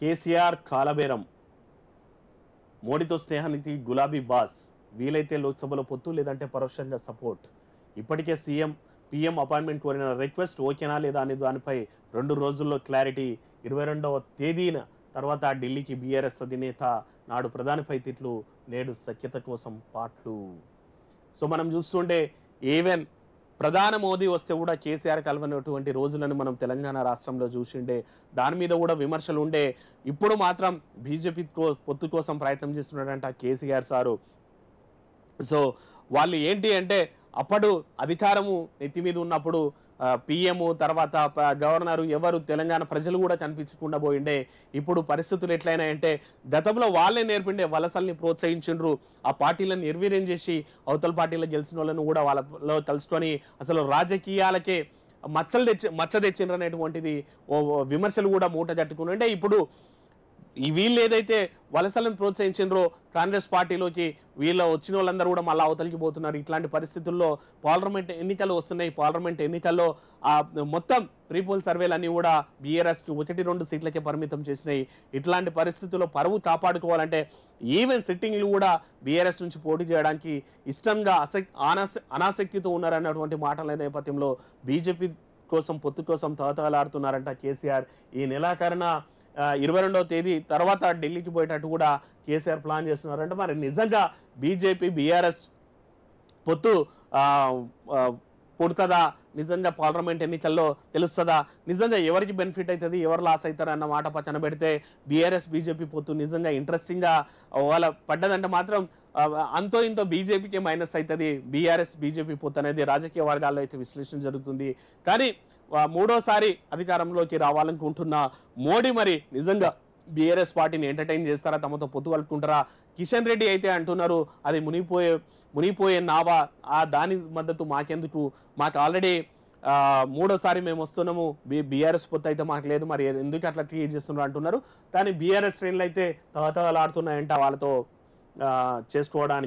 కేసీఆర్ కాలబేరం, మోడీతో స్నేహానికి గులాబీ బాస్, వీలైతే లోక్సభలో పొత్తు లేదంటే పరోక్షంగా సపోర్ట్. ఇప్పటికే సీఎం పీఎం అపాయింట్మెంట్ కోరిన రిక్వెస్ట్ ఓకేనా లేదా అనే దానిపై 2 రోజుల్లో క్లారిటీ. 22వ తేదీన తర్వాత ఢిల్లీకి బీఆర్ఎస్ అధినేత, నాడు ప్రధానిపై తిట్లు, నేడు సఖ్యత కోసం పాట్లు. సో మనం చూస్తుంటే ఈవెన్ ప్రధాని మోదీ వస్తే కూడా కేసీఆర్ కలవనటువంటి రోజులను మనం తెలంగాణ రాష్ట్రంలో చూసిండే, దాని మీద కూడా విమర్శలు ఉండే. ఇప్పుడు మాత్రం బీజేపీ పొత్తు కోసం ప్రయత్నం చేస్తున్నాడంట కేసీఆర్ సారు. సో వాళ్ళు ఏంటి అంటే, అప్పుడు అధికారము నెత్తి మీద ఉన్నప్పుడు పిఎం తర్వాత గవర్నరు ఎవరు తెలంగాణ ప్రజలు కూడా కనిపించకుండా పోయిండే. ఇప్పుడు పరిస్థితులు ఎట్లయినాయంటే, గతంలో వాళ్ళే నేర్పిండే, వలసల్ని ప్రోత్సహించిండ్రు, ఆ పార్టీలను నిర్వీర్యం చేసి అవతల పార్టీలో గెలిచిన వాళ్ళను కూడా వాళ్ళలో కలుసుకొని అసలు రాజకీయాలకే మచ్చ తెచ్చిండ్రు అనేటువంటిది విమర్శలు కూడా మూట కట్టుకుని ఉండే. ఇప్పుడు వీళ్ళు ఏదైతే వలసలను ప్రోత్సహించిండ్రో కాంగ్రెస్ పార్టీలోకి వీళ్ళ వచ్చిన వాళ్ళందరూ కూడా మళ్ళీ అవతలికి పోతున్నారు. ఇట్లాంటి పరిస్థితుల్లో పార్లమెంట్ ఎన్నికలు వస్తున్నాయి. పార్లమెంట్ ఎన్నికల్లో మొత్తం ప్రీపోల్ సర్వేలన్నీ కూడా బీఆర్ఎస్కి 1-2 సీట్లకే పరిమితం చేసినాయి. ఇట్లాంటి పరిస్థితుల్లో పరువు కాపాడుకోవాలంటే ఈవెన్ సిట్టింగ్లు కూడా బీఆర్ఎస్ నుంచి పోటీ చేయడానికి ఇష్టంగా అనాసక్తితో ఉన్నారన్నటువంటి మాటల నేపథ్యంలో బీజేపీ కోసం పొత్తు కోసం తహతహలాడుతున్నారంట కేసీఆర్. ఈ నెలాఖరున 22వ తేదీ తర్వాత ఢిల్లీకి పోయేటట్టు కూడా కేసీఆర్ ప్లాన్ చేస్తున్నారంటే, మరి నిజంగా బీజేపీ బీఆర్ఎస్ పొత్తు పుడుతుందా, నిజంగా పార్లమెంట్ ఎన్నికల్లో తెలుస్తుందా, నిజంగా ఎవరికి బెనిఫిట్ అవుతుంది, ఎవరు లాస్ అవుతారు అన్న మాట పక్కన పెడితే బీఆర్ఎస్ బీజేపీ పొత్తు నిజంగా ఇంట్రెస్టింగ్గా వాళ్ళ పడ్డదంటే మాత్రం అంతో ఇంతో బీజేపీకి మైనస్ అవుతుంది. బీఆర్ఎస్ బీజేపీ పొత్తు అనేది రాజకీయ వర్గాల్లో అయితే విశ్లేషణ జరుగుతుంది. కానీ మూడోసారి అధికారంలోకి రావాలనుకుంటున్న మోడీ మరి నిజంగా బీఆర్ఎస్ పార్టీని ఎంటర్టైన్ చేస్తారా, తమతో పొత్తు కలుపుకుంటారా? కిషన్ రెడ్డి అయితే అంటున్నారు అది మునిగిపోయే నావా, దాని మద్దతు మాకెందుకు, మాకు ఆల్రెడీ మూడోసారి మేము వస్తున్నాము, బీఆర్ఎస్ పొత్తు అయితే మాకు లేదు, మరి ఎందుకు అట్లా ట్రీట్ చేస్తున్నారు అంటున్నారు. కానీ బీఆర్ఎస్ శ్రేణులు అయితే తహతహలాడుతున్నాయంట వాళ్ళతో చేసుకోవడానికి.